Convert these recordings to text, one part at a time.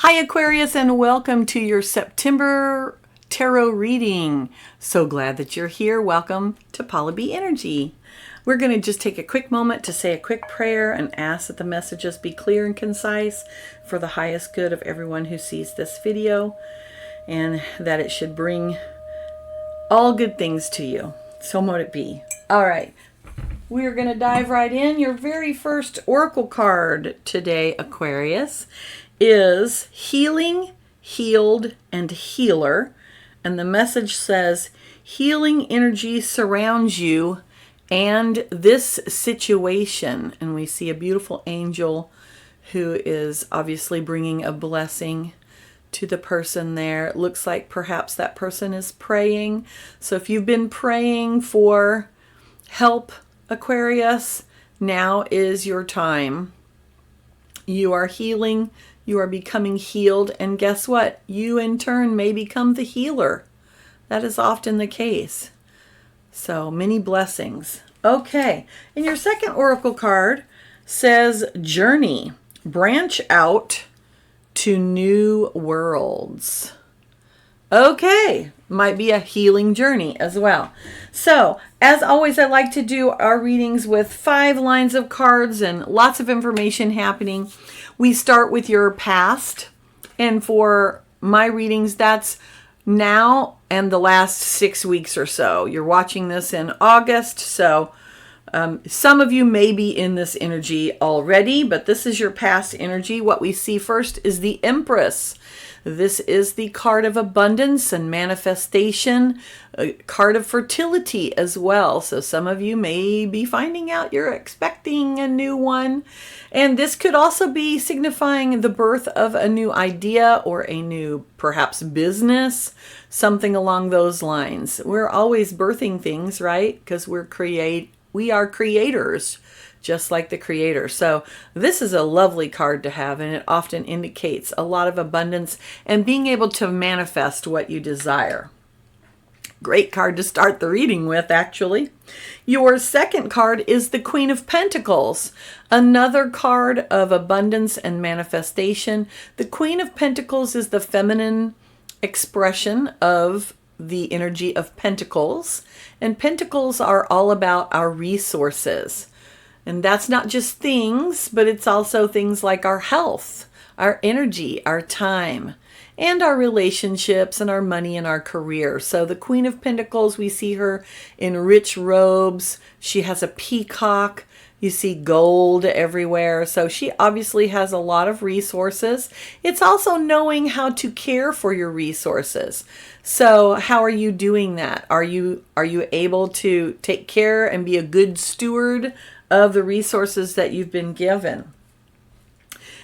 Hi Aquarius, and welcome to your September tarot reading. So glad that you're here. Welcome to Paula B Energy. We're going to just take a quick moment to say a quick prayer and ask that the messages be clear and concise for the highest good of everyone who sees this video, and that it should bring all good things to you. So mote it be. All right. We're going to dive right in. Your very first oracle card today, Aquarius, is Healing, Healed, and Healer. And the message says, healing energy surrounds you and this situation. And we see a beautiful angel who is obviously bringing a blessing to the person there. It looks like perhaps that person is praying. So if you've been praying for help, Aquarius, now is your time. You are healing. You are becoming healed. And guess what? You in turn may become the healer. That is often the case. So many blessings. Okay. And your second oracle card says journey. Branch out to new worlds. Okay. Might be a healing journey as well. So, as always, I like to do our readings with 5 lines of cards and lots of information happening. We start with your past, and for my readings, that's now and the last 6 weeks or so. You're watching this in August, so some of you may be in this energy already, but this is your past energy. What we see first is the Empress. This is the card of abundance and manifestation, a card of fertility as well. So some of you may be finding out you're expecting a new one. And this could also be signifying the birth of a new idea or a new, perhaps, business, something along those lines. We're always birthing things, right? Because we are creators, just like the creator. So this is a lovely card to have, and it often indicates a lot of abundance and being able to manifest what you desire. Great card to start the reading with, actually. Your second card is the Queen of Pentacles, another card of abundance and manifestation. The Queen of Pentacles is the feminine expression of the energy of Pentacles, and Pentacles are all about our resources. And that's not just things, but it's also things like our health, our energy, our time, and our relationships and our money and our career. So the Queen of Pentacles, we see her in rich robes. She has a peacock. You see gold everywhere. So she obviously has a lot of resources. It's also knowing how to care for your resources. So how are you doing that? Are you able to take care and be a good steward of the resources that you've been given?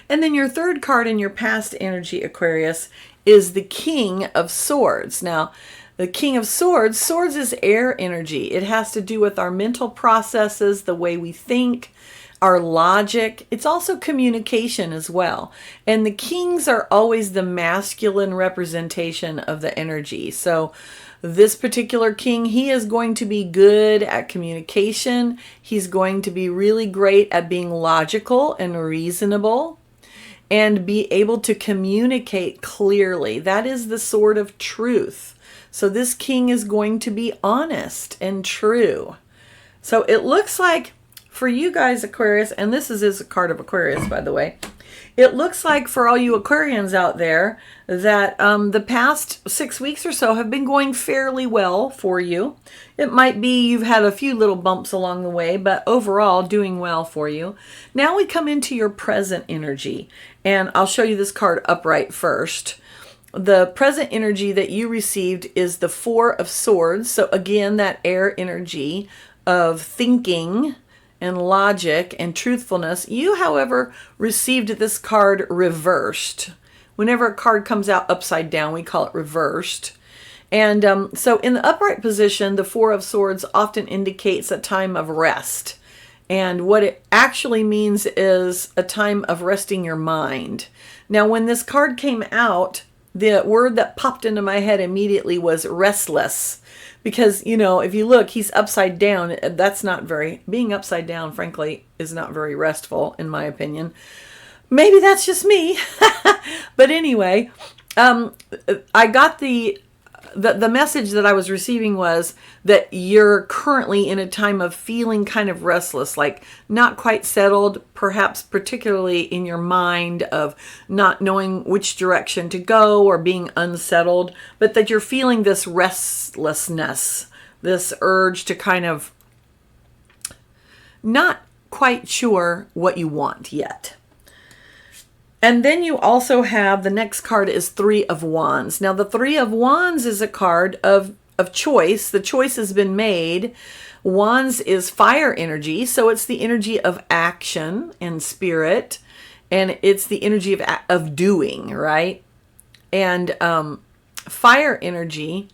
And then your third card in your past energy, Aquarius, is the King of Swords. Now, the King of Swords, swords is air energy. It has to do with our mental processes, the way we think, our logic. It's also communication as well. And the kings are always the masculine representation of the energy. So this particular king, he is going to be good at communication. He's going to be really great at being logical and reasonable and be able to communicate clearly. That is the sword of truth. So this king is going to be honest and true. So it looks like for you guys, Aquarius, and this is a card of Aquarius, by the way. It looks like for all you Aquarians out there that the past 6 weeks or so have been going fairly well for you. It might be you've had a few little bumps along the way, but overall doing well for you. Now we come into your present energy, and I'll show you this card upright first. The present energy that you received is the Four of Swords. So again, that air energy of thinking and logic and truthfulness. You, however, received this card reversed. Whenever a card comes out upside down, we call it reversed. And so in the upright position, the Four of Swords often indicates a time of rest. And what it actually means is a time of resting your mind. Now, when this card came out, the word that popped into my head immediately was restless. Because, if you look, he's upside down. Being upside down, frankly, is not very restful, in my opinion. Maybe that's just me. But anyway, I got the message that I was receiving was that you're currently in a time of feeling kind of restless, like not quite settled, perhaps particularly in your mind, of not knowing which direction to go or being unsettled, but that you're feeling this restlessness, this urge to kind of not quite sure what you want yet. And then you also have, the next card is Three of Wands. Now the Three of Wands is a card of choice. The choice has been made. Wands is fire energy, so it's the energy of action and spirit, and it's the energy of doing, right? And fire energy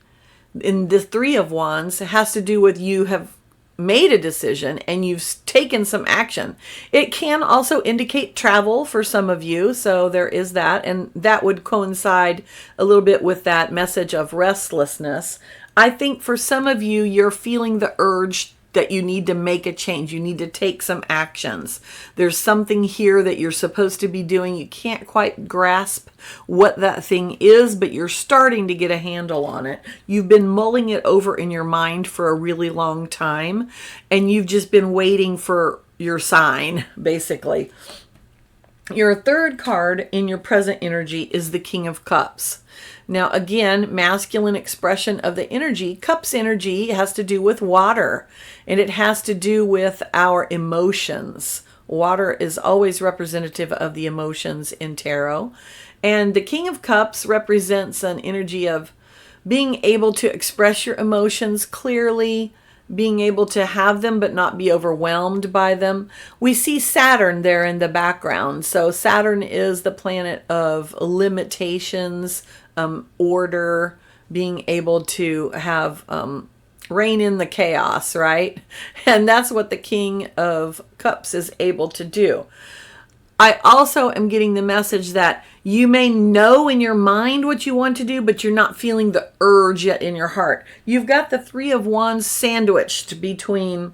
in the Three of Wands has to do with you have made a decision and you've taken some action. It can also indicate travel for some of you, so there is that, and that would coincide a little bit with that message of restlessness. I think for some of you, you're feeling the urge that you need to make a change. You need to take some actions. There's something here that you're supposed to be doing. You can't quite grasp what that thing is, but you're starting to get a handle on it. You've been mulling it over in your mind for a really long time, and you've just been waiting for your sign, basically. Your third card in your present energy is the King of Cups. Now, again, masculine expression of the energy. Cups energy has to do with water, and it has to do with our emotions. Water is always representative of the emotions in tarot. And the King of Cups represents an energy of being able to express your emotions clearly, being able to have them but not be overwhelmed by them. We see Saturn there in the background. So Saturn is the planet of limitations, order, being able to have rein in the chaos, right? And that's what the King of Cups is able to do. I also am getting the message that you may know in your mind what you want to do, but you're not feeling the urge yet in your heart. You've got the Three of Wands sandwiched between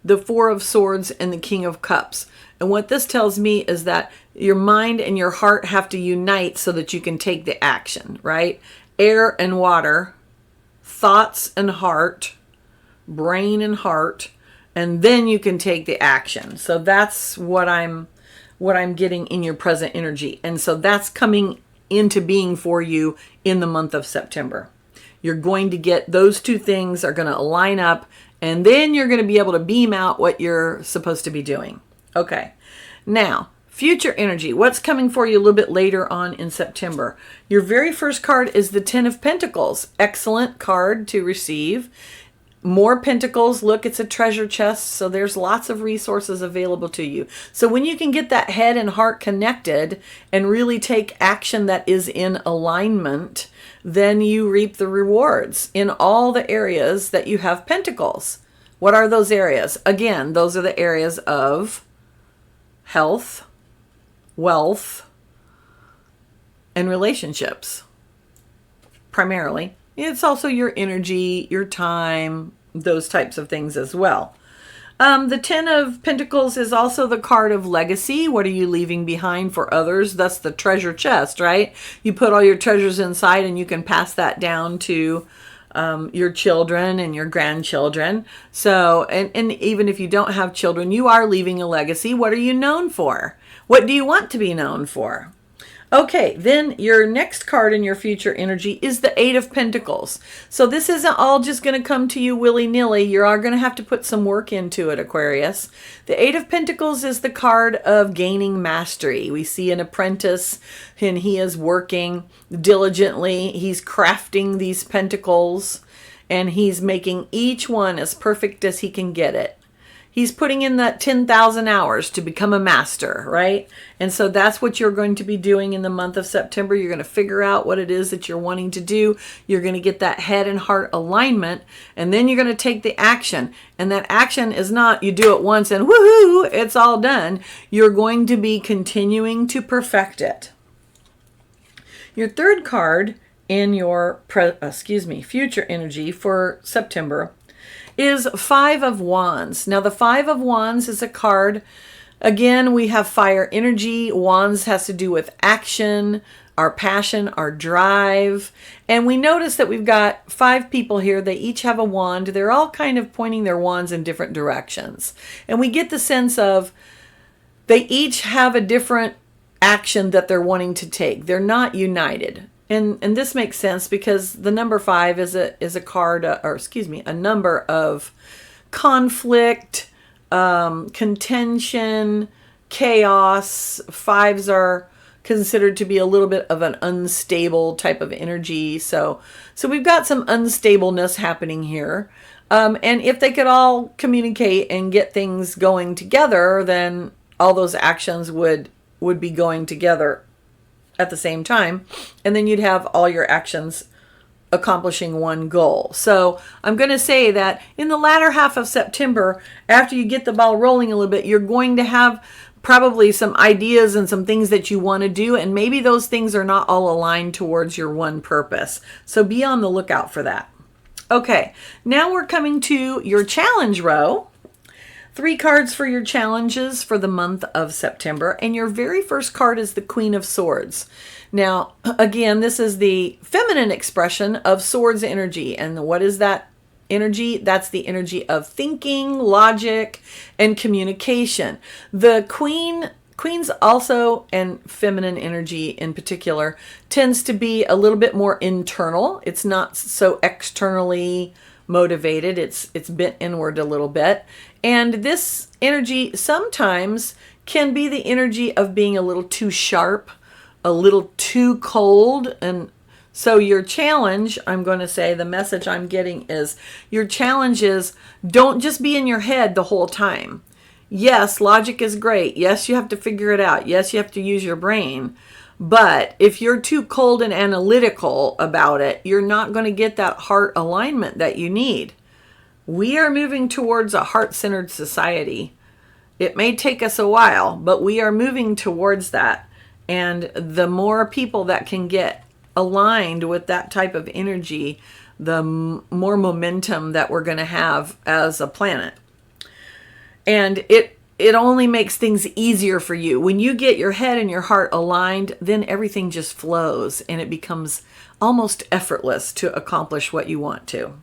the Four of Swords and the King of Cups. And what this tells me is that your mind and your heart have to unite so that you can take the action, right? Air and water, thoughts and heart, brain and heart, and then you can take the action. So that's what I'm getting in your present energy. And so that's coming into being for you in the month of September. You're going to get those two things are going to line up, and then you're going to be able to beam out what you're supposed to be doing. Okay. Now, future energy. What's coming for you a little bit later on in September? Your very first card is the Ten of Pentacles. Excellent card to receive. More pentacles. Look, it's a treasure chest, so there's lots of resources available to you. So when you can get that head and heart connected and really take action that is in alignment, then you reap the rewards in all the areas that you have pentacles. What are those areas? Again, those are the areas of health, wealth, and relationships, primarily. It's also your energy, your time, those types of things as well. The Ten of Pentacles is also the card of legacy. What are you leaving behind for others? That's the treasure chest, right? You put all your treasures inside and you can pass that down to your children and your grandchildren. So, and even if you don't have children, you are leaving a legacy. What are you known for? What do you want to be known for? Okay, then your next card in your future energy is the Eight of Pentacles. So this isn't all just going to come to you willy-nilly. You are going to have to put some work into it, Aquarius. The Eight of Pentacles is the card of gaining mastery. We see an apprentice, and he is working diligently. He's crafting these pentacles, and he's making each one as perfect as he can get it. He's putting in that 10,000 hours to become a master, right? And so that's what you're going to be doing in the month of September. You're going to figure out what it is that you're wanting to do. You're going to get that head and heart alignment, and then you're going to take the action. And that action is not you do it once and woohoo, it's all done. You're going to be continuing to perfect it. Your third card in your future energy for September is Five of Wands. Now the Five of Wands is a card, again, we have fire energy. Wands has to do with action, our passion, our drive. And we notice that we've got 5 people here. They each have a wand. They're all kind of pointing their wands in different directions. And we get the sense of they each have a different action that they're wanting to take. They're not united. And this makes sense because the number 5 is a card, a number of conflict, contention, chaos. 5s are considered to be a little bit of an unstable type of energy. So we've got some unstableness happening here. And if they could all communicate and get things going together, then all those actions would be going together at the same time. And then you'd have all your actions accomplishing one goal. So I'm going to say that in the latter half of September, after you get the ball rolling a little bit, you're going to have probably some ideas and some things that you want to do. And maybe those things are not all aligned towards your one purpose. So be on the lookout for that. Okay, now we're coming to your challenge row. 3 cards for your challenges for the month of September. And your very first card is the Queen of Swords. Now, again, this is the feminine expression of swords energy. And what is that energy? That's the energy of thinking, logic, and communication. The Queen's also, and feminine energy in particular, tends to be a little bit more internal. It's not so externally motivated. It's bent inward a little bit. And this energy sometimes can be the energy of being a little too sharp, a little too cold. And so your challenge, I'm going to say, the message I'm getting is your challenge is don't just be in your head the whole time. Yes, logic is great. Yes, you have to figure it out. Yes, you have to use your brain. But if you're too cold and analytical about it, you're not going to get that heart alignment that you need. We are moving towards a heart-centered society. It may take us a while, but we are moving towards that. And the more people that can get aligned with that type of energy, the more momentum that we're going to have as a planet. And it only makes things easier for you. When you get your head and your heart aligned, then everything just flows and it becomes almost effortless to accomplish what you want to.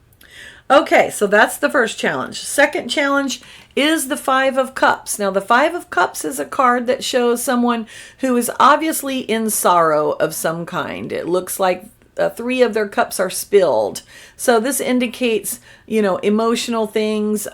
Okay, so that's the first challenge. Second challenge is the 5 of Cups. Now, the 5 of Cups is a card that shows someone who is obviously in sorrow of some kind. It looks like 3 of their cups are spilled. So this indicates, emotional things,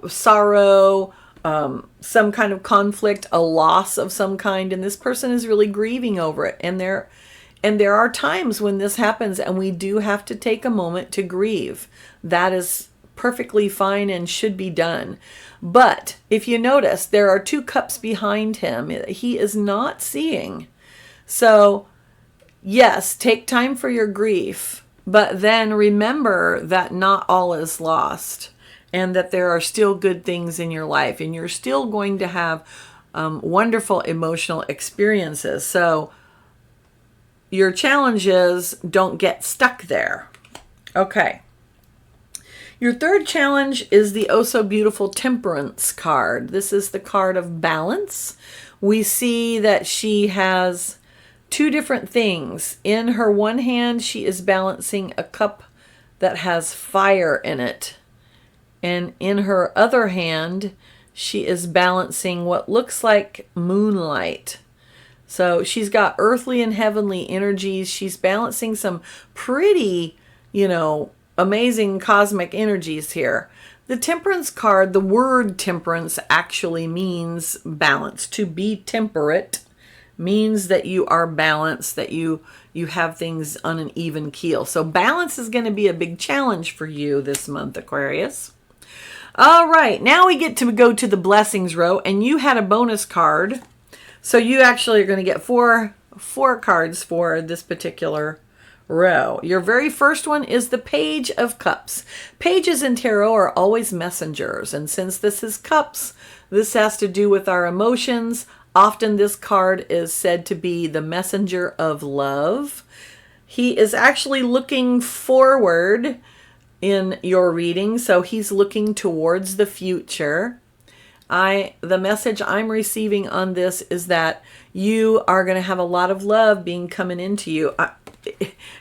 sorrow, some kind of conflict, a loss of some kind, and this person is really grieving over it. And there are times when this happens and we do have to take a moment to grieve. That is perfectly fine and should be done. But if you notice, there are 2 cups behind him. He is not seeing. So yes, take time for your grief, but then remember that not all is lost and that there are still good things in your life and you're still going to have wonderful emotional experiences. So your challenge is don't get stuck there. Okay. Your third challenge is the oh so beautiful Temperance card. This is the card of balance. We see that she has 2 different things. In her one hand, she is balancing a cup that has fire in it. And in her other hand, she is balancing what looks like moonlight. So she's got earthly and heavenly energies. She's balancing some pretty, amazing cosmic energies here. The Temperance card, the word temperance actually means balance. To be temperate means that you are balanced, that you have things on an even keel. So balance is going to be a big challenge for you this month, Aquarius. All right, now we get to go to the blessings row, and you had a bonus card. So you actually are going to get four cards for this particular row. Your very first one is the Page of Cups. Pages in tarot are always messengers, and since this is cups, this has to do with our emotions. Often this card is said to be the messenger of love. He is actually looking forward in your reading, so he's looking towards the future. The message I'm receiving on this is that you are going to have a lot of love being coming into you.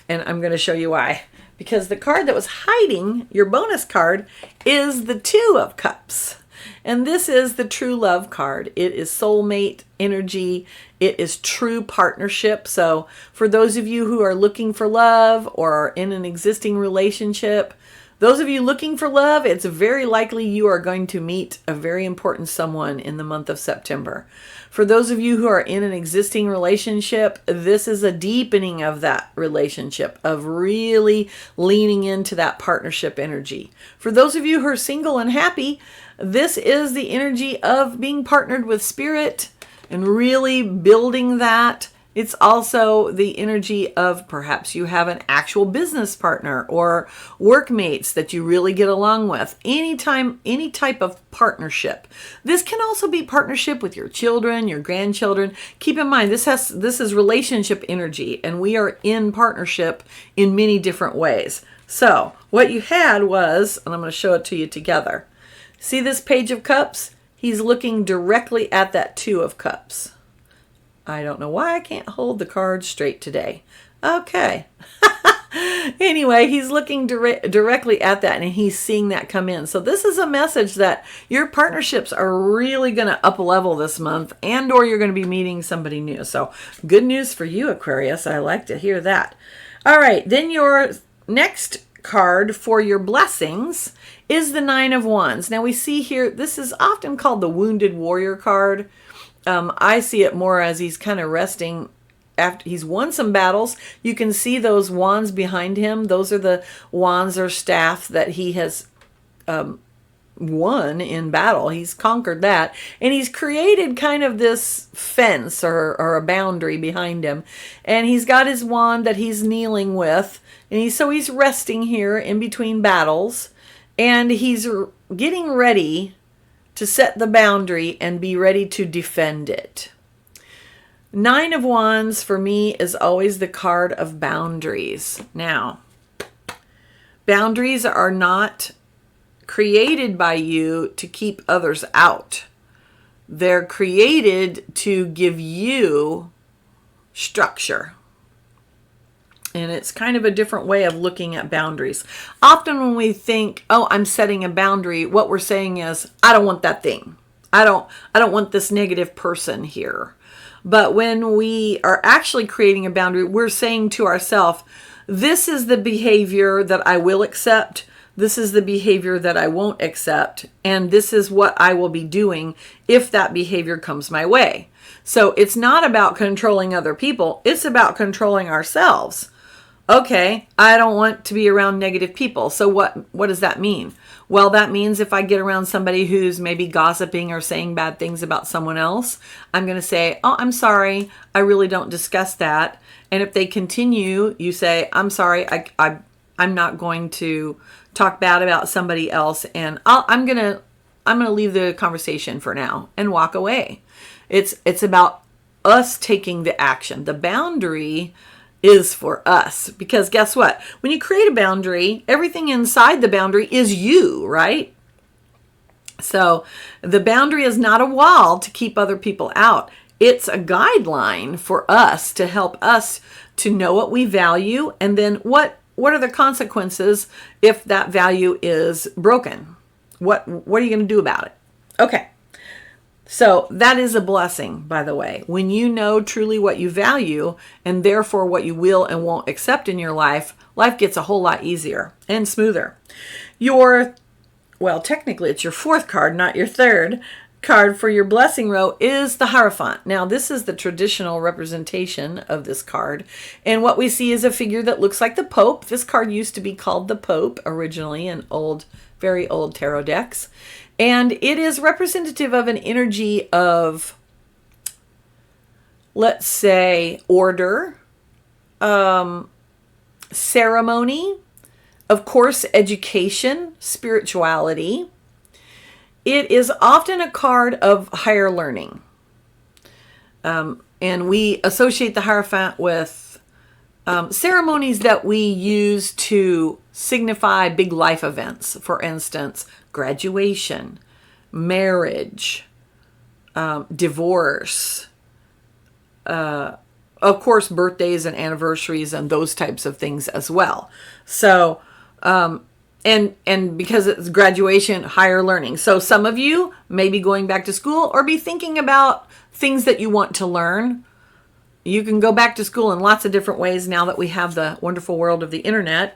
And I'm going to show you why. Because the card that was hiding your bonus card is the Two of Cups. And this is the true love card. It is soulmate energy. It is true partnership. So for those of you who are looking for love or are in an existing relationship, those of you looking for love, it's very likely you are going to meet a very important someone in the month of September. For those of you who are in an existing relationship, this is a deepening of that relationship, of really leaning into that partnership energy. For those of you who are single and happy, this is the energy of being partnered with spirit and really building that. It's also the energy of perhaps you have an actual business partner or workmates that you really get along with. Any type of partnership. This can also be partnership with your children, your grandchildren. Keep in mind, this is relationship energy, and we are in partnership in many different ways. So what you had was, and I'm going to show it to you together. See this Page of Cups? He's looking directly at that Two of Cups. I don't know why I can't hold the card straight today. Okay. Anyway, he's looking directly at that, and he's seeing that come in. So this is a message that your partnerships are really going to up level this month, and or you're going to be meeting somebody new. So good news for you, Aquarius. I like to hear that. All right. Then your next card for your blessings is the Nine of Wands. Now we see here, this is often called the Wounded Warrior card. I see it more as he's kind of resting after he's won some battles. You can see those wands behind him. Those are the wands or staff that he has won in battle. He's conquered that. And he's created kind of this fence or a boundary behind him. And he's got his wand that he's kneeling with. And he's resting here in between battles. And he's getting ready to set the boundary and be ready to defend it. Nine of Wands for me is always the card of boundaries. Now, boundaries are not created by you to keep others out. They're created to give you structure. And it's kind of a different way of looking at boundaries. Often when we think, oh, I'm setting a boundary, what we're saying is, I don't want that thing. I don't want this negative person here. But when we are actually creating a boundary, we're saying to ourselves, this is the behavior that I will accept. This is the behavior that I won't accept. And this is what I will be doing if that behavior comes my way. So it's not about controlling other people. It's about controlling ourselves. Okay, I don't want to be around negative people. So what does that mean? Well, that means if I get around somebody who's maybe gossiping or saying bad things about someone else, I'm going to say, oh, I'm sorry. I really don't discuss that. And if they continue, you say, I'm sorry. I'm not going to talk bad about somebody else. And I'm going to leave the conversation for now and walk away. It's about us taking the action. The boundary is for us, because guess what? When you create a boundary, everything inside the boundary is you, right? So the boundary is not a wall to keep other people out. It's a guideline for us to help us to know what we value, and then what are the consequences if that value is broken? What are you going to do about it? Okay. So that is a blessing, by the way. When you know truly what you value and therefore what you will and won't accept in your life, life gets a whole lot easier and smoother. Technically it's your fourth card, not your third card for your blessing row is the Hierophant. Now, this is the traditional representation of this card. And what we see is a figure that looks like the Pope. This card used to be called the Pope originally in very old tarot decks. And it is representative of an energy of, let's say, order, ceremony, of course, education, spirituality. It is often a card of higher learning. And we associate the Hierophant with ceremonies that we use to signify big life events. For instance, graduation, marriage, divorce, of course, birthdays and anniversaries and those types of things as well. So, and because it's graduation, higher learning. So some of you may be going back to school or be thinking about things that you want to learn. You can go back to school in lots of different ways now that we have the wonderful world of the internet.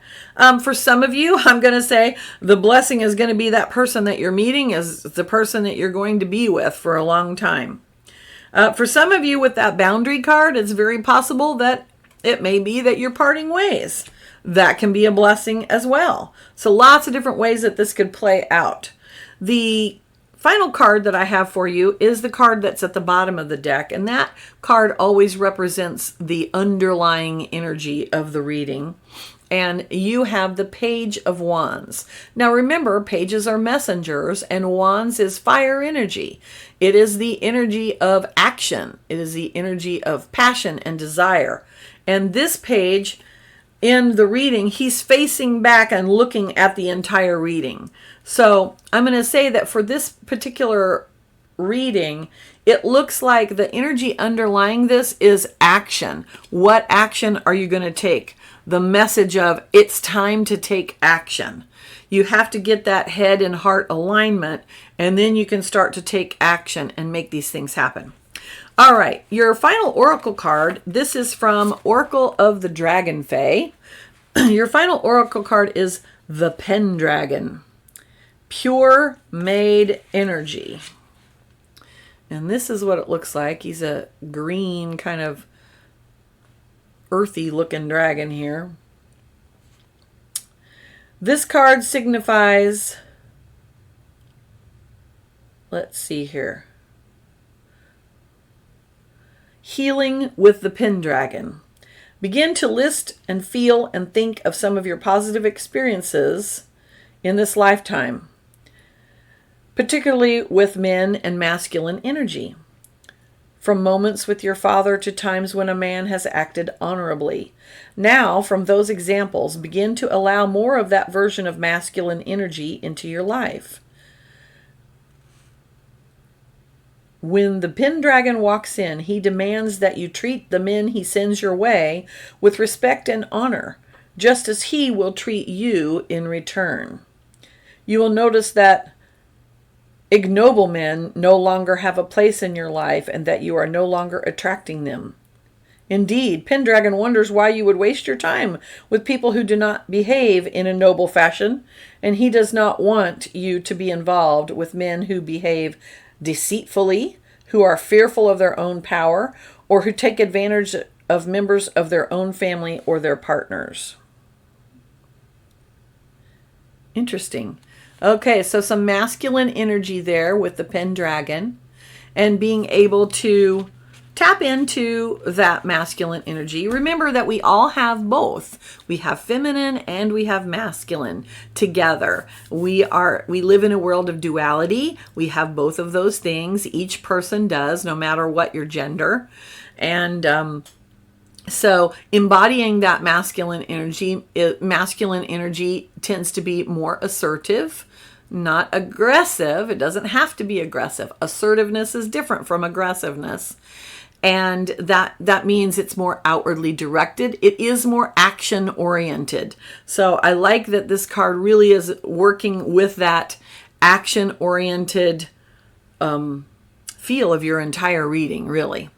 For some of you, I'm going to say the blessing is going to be that person that you're meeting is the person that you're going to be with for a long time. For some of you with that boundary card, it's very possible that it may be that you're parting ways. That can be a blessing as well. So lots of different ways that this could play out. The final card that I have for you is the card that's at the bottom of the deck, and that card always represents the underlying energy of the reading. And you have the Page of Wands. Now remember, pages are messengers, and wands is fire energy. It is the energy of action. It is the energy of passion and desire. And this page in the reading, he's facing back and looking at the entire reading. So I'm going to say that for this particular reading, it looks like the energy underlying this is action. What action are you going to take? The message of it's time to take action. You have to get that head and heart alignment, and then you can start to take action and make these things happen. All right, your final oracle card, this is from Oracle of the Dragon Fae. Your final oracle card is the Pendragon, pure made energy. And this is what it looks like. He's a green, kind of earthy looking dragon here. This card signifies, let's see here, healing with the Pendragon. Begin to list and feel and think of some of your positive experiences in this lifetime, particularly with men and masculine energy. From moments with your father to times when a man has acted honorably. Now, from those examples, begin to allow more of that version of masculine energy into your life. When the Pendragon walks in, he demands that you treat the men he sends your way with respect and honor, just as he will treat you in return. You will notice that ignoble men no longer have a place in your life and that you are no longer attracting them. Indeed, Pendragon wonders why you would waste your time with people who do not behave in a noble fashion, and he does not want you to be involved with men who behave deceitfully, who are fearful of their own power, or who take advantage of members of their own family or their partners. Interesting. Okay, so some masculine energy there with the Pendragon, and being able to tap into that masculine energy. Remember that we all have both. We have feminine and we have masculine together. We live in a world of duality. We have both of those things. Each person does, no matter what your gender. And so embodying that masculine energy tends to be more assertive, not aggressive. It doesn't have to be aggressive. Assertiveness is different from aggressiveness. And that means it's more outwardly directed. It is more action oriented. So I like that this card really is working with that action oriented feel of your entire reading, really.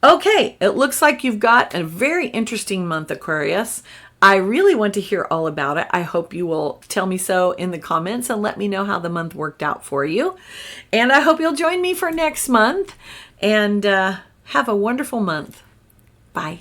Okay, it looks like you've got a very interesting month, Aquarius. I really want to hear all about it. I hope you will tell me so in the comments and let me know how the month worked out for you. And I hope you'll join me for next month. And have a wonderful month. Bye.